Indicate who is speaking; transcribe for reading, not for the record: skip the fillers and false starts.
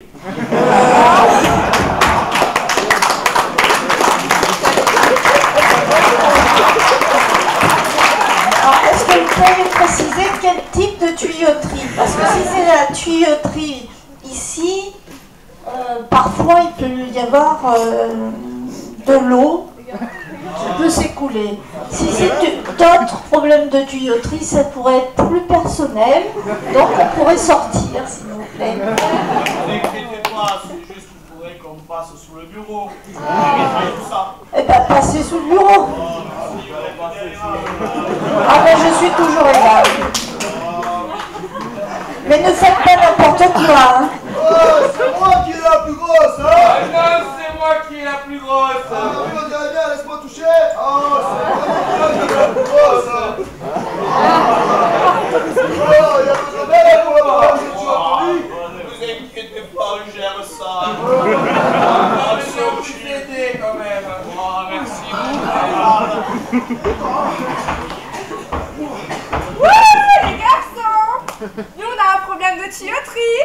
Speaker 1: Est-ce que vous pouvez préciser quel type de tuyauterie? Parce que si c'est la tuyauterie ici, parfois il peut y avoir de l'eau qui peut s'écouler. Si c'est d'autres problèmes de tuyauterie, ça pourrait être plus personnel, donc on pourrait sortir, s'il vous plaît.
Speaker 2: N'inquiétez pas, c'est juste qu'il faudrait qu'on passe sous le bureau.
Speaker 1: Eh bien, passez sous le bureau. Ah ben, je suis toujours là. Mais ne faites pas n'importe quoi, hein.
Speaker 3: Oh, c'est moi qui est la plus grosse, hein.
Speaker 2: Non, c'est moi qui est la plus grosse.
Speaker 3: Ah, oui, on dirait bien, laisse-moi toucher. Oh, c'est moi qui est la plus grosse, hein. Oh, il y a besoin d'aide pour la parole, j'ai toujours entendu.
Speaker 2: Ne vous inquiétez pas, je gère ça. Je suis obligé d'aider quand même. Oh, merci.
Speaker 4: Wouh, les garçons! Nous, on a un problème de tuyauterie!